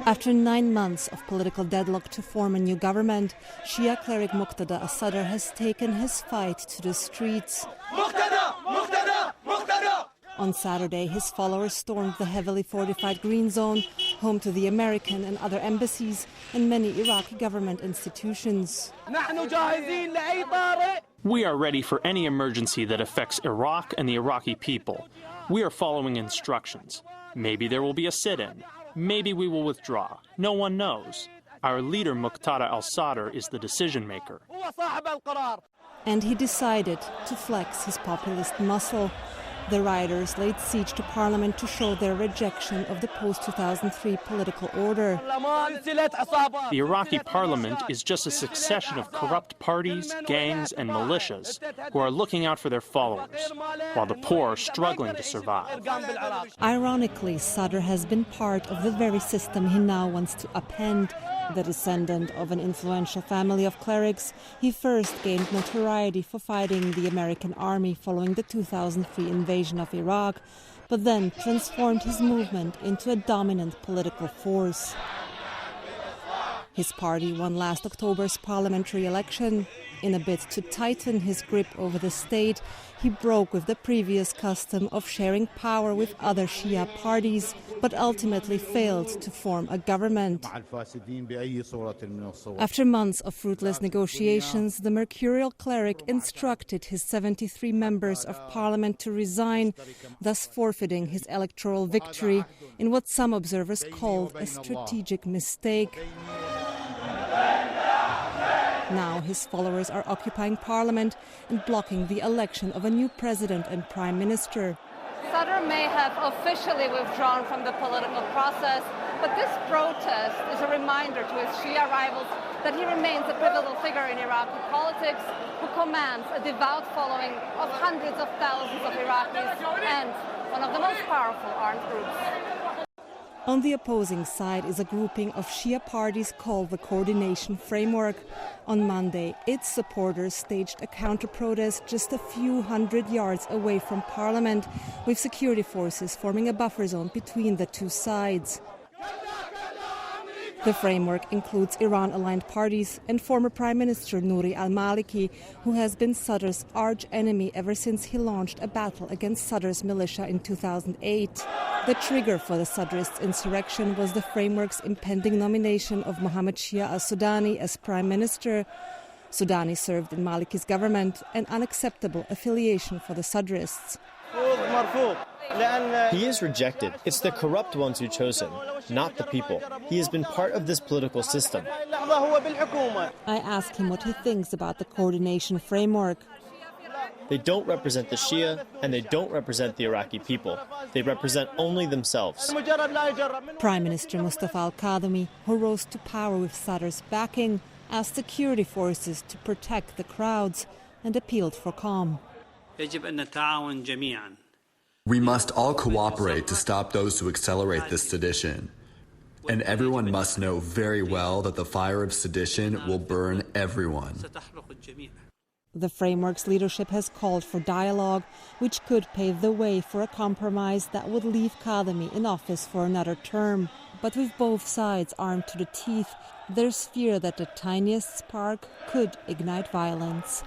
After 9 months of political deadlock to form a new government, Shia cleric Muqtada al-Sadr has taken his fight to the streets. On Saturday, his followers stormed the heavily fortified Green Zone, home to the American and other embassies and many Iraqi government institutions. We are ready for any emergency that affects Iraq and the Iraqi people. We are following instructions. Maybe there will be a sit-in. Maybe we will withdraw. No one knows. Our leader, Muqtada al-Sadr, is the decision maker. And he decided to flex his populist muscle. The rioters laid siege to parliament to show their rejection of the post-2003 political order. The Iraqi parliament is just a succession of corrupt parties, gangs, and militias who are looking out for their followers, while the poor are struggling to survive. Ironically, Sadr has been part of the very system he now wants to upend. The descendant of an influential family of clerics, he first gained notoriety for fighting the American army following the 2003 invasion of Iraq, but then transformed his movement into a dominant political force. His party won last October's parliamentary election. In a bid to tighten his grip over the state, he broke with the previous custom of sharing power with other Shia parties, but ultimately failed to form a government. After months of fruitless negotiations, the mercurial cleric instructed his 73 members of parliament to resign, thus forfeiting his electoral victory in what some observers called a strategic mistake. Now his followers are occupying parliament and blocking the election of a new president and prime minister. Sadr may have officially withdrawn from the political process, but this protest is a reminder to his Shia rivals that he remains a pivotal figure in Iraqi politics who commands a devout following of hundreds of thousands of Iraqis and one of the most powerful armed groups. On the opposing side is a grouping of Shia parties called the Coordination Framework. On Monday, its supporters staged a counter-protest just a few hundred yards away from Parliament, with security forces forming a buffer zone between the two sides. The framework includes Iran-aligned parties and former Prime Minister Nouri al-Maliki, who has been Sadr's arch-enemy ever since he launched a battle against Sadr's militia in 2008. The trigger for the Sadrist insurrection was the framework's impending nomination of Mohammed Shia al-Sudani as Prime Minister. Sudani served in Maliki's government, an unacceptable affiliation for the Sadrists. He is rejected. It's the corrupt ones who chose him, not the people. He has been part of this political system. I ask him what he thinks about the coordination framework. They don't represent the Shia, and they don't represent the Iraqi people. They represent only themselves. Prime Minister Mustafa al-Kadhimi, who rose to power with Sadr's backing, asked security forces to protect the crowds and appealed for calm. We must all cooperate to stop those who accelerate this sedition. And everyone must know very well that the fire of sedition will burn everyone. The framework's leadership has called for dialogue, which could pave the way for a compromise that would leave Kadhimi in office for another term. But with both sides armed to the teeth, there's fear that the tiniest spark could ignite violence.